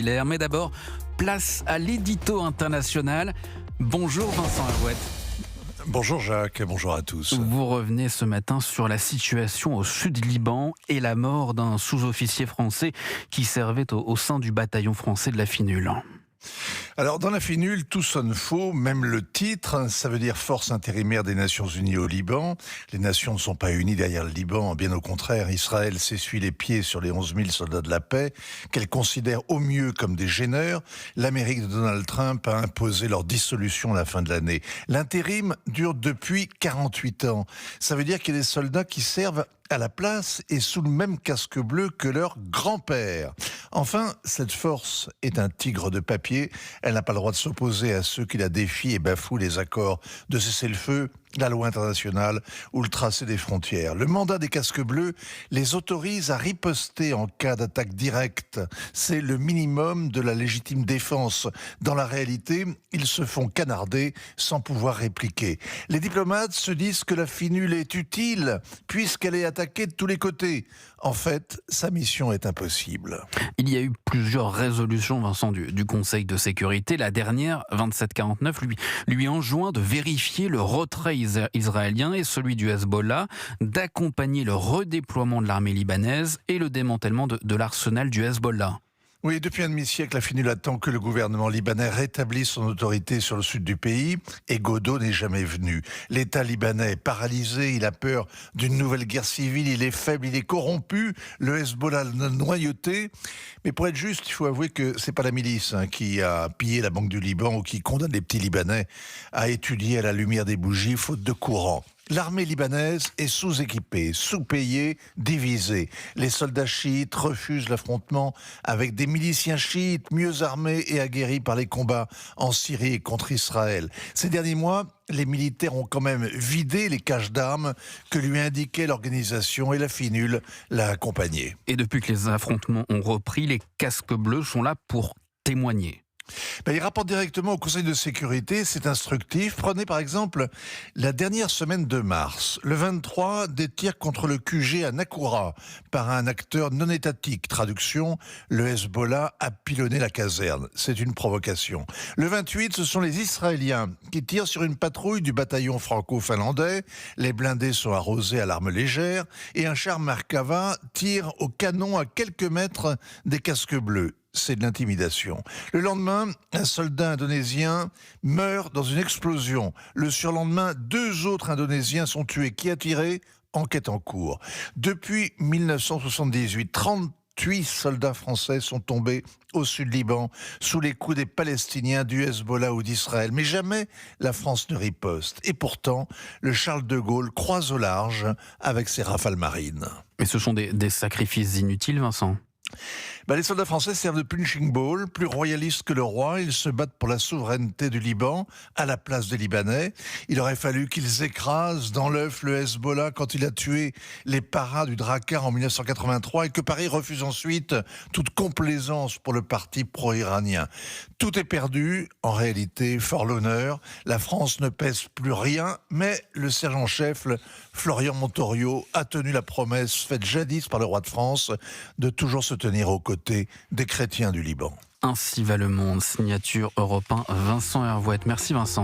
Mais d'abord, place à l'édito international. Bonjour Vincent Herouet. Bonjour Jacques, bonjour à tous. Vous revenez ce matin sur la situation au sud du Liban et la mort d'un sous-officier français qui servait au sein du bataillon français de la Finule. Alors dans la finule, tout sonne faux, même le titre, ça veut dire Force intérimaire des Nations Unies au Liban. Les nations ne sont pas unies derrière le Liban, bien au contraire, Israël s'essuie les pieds sur les 11 000 soldats de la paix, qu'elle considère au mieux comme des gêneurs. L'Amérique de Donald Trump a imposé leur dissolution à la fin de l'année. L'intérim dure depuis 48 ans. Ça veut dire qu'il y a des soldats qui servent à la place et sous le même casque bleu que leur grand-père. Enfin, cette force est un tigre de papier. Elle n'a pas le droit de s'opposer à ceux qui la défient et bafouent les accords de cessez-le-feu, la loi internationale ou le tracé des frontières. Le mandat des casques bleus les autorise à riposter en cas d'attaque directe. C'est le minimum de la légitime défense. Dans la réalité, ils se font canarder sans pouvoir répliquer. Les diplomates se disent que la finule est utile puisqu'elle est attaquée de tous les côtés. En fait, sa mission est impossible. Il y a eu plusieurs résolutions, Vincent, du Conseil de sécurité. La dernière, 2749, lui enjoint de vérifier le retrait israélien et celui du Hezbollah, d'accompagner le redéploiement de l'armée libanaise et le démantèlement de l'arsenal du Hezbollah. Oui, depuis un demi-siècle, la finule attend que le gouvernement libanais rétablisse son autorité sur le sud du pays et Godot n'est jamais venu. L'État libanais est paralysé, il a peur d'une nouvelle guerre civile, il est faible, il est corrompu, le Hezbollah l'a noyauté. Mais pour être juste, il faut avouer que c'est pas la milice qui a pillé la Banque du Liban ou qui condamne les petits Libanais à étudier à la lumière des bougies faute de courant. L'armée libanaise est sous-équipée, sous-payée, divisée. Les soldats chiites refusent l'affrontement avec des miliciens chiites mieux armés et aguerris par les combats en Syrie et contre Israël. Ces derniers mois, les militaires ont quand même vidé les caches d'armes que lui indiquait l'organisation et la finule l'a accompagné. Et depuis que les affrontements ont repris, les casques bleus sont là pour témoigner. Il rapporte directement au Conseil de sécurité, c'est instructif. Prenez par exemple la dernière semaine de mars. Le 23, des tirs contre le QG à Nakoura par un acteur non étatique. Traduction, le Hezbollah a pilonné la caserne. C'est une provocation. Le 28, ce sont les Israéliens qui tirent sur une patrouille du bataillon franco-finlandais. Les blindés sont arrosés à l'arme légère et un char Merkava tire au canon à quelques mètres des casques bleus. C'est de l'intimidation. Le lendemain, un soldat indonésien meurt dans une explosion. Le surlendemain, 2 autres Indonésiens sont tués. Qui a tiré ? Enquête en cours. Depuis 1978, 38 soldats français sont tombés au sud Liban sous les coups des Palestiniens, du Hezbollah ou d'Israël. Mais jamais la France ne riposte. Et pourtant, le Charles de Gaulle croise au large avec ses rafales marines. Mais ce sont des sacrifices inutiles, Vincent ? Les soldats français servent de punching ball, plus royalistes que le roi. Ils se battent pour la souveraineté du Liban à la place des Libanais. Il aurait fallu qu'ils écrasent dans l'œuf le Hezbollah quand il a tué les paras du Drakkar en 1983 et que Paris refuse ensuite toute complaisance pour le parti pro-iranien. Tout est perdu. En réalité, fort l'honneur, la France ne pèse plus rien, mais le sergent-chef Florian Montorio a tenu la promesse faite jadis par le roi de France de toujours se tenir aux côtés des chrétiens du Liban. Ainsi va le monde, signature Europe 1, Vincent Herouet. Merci Vincent.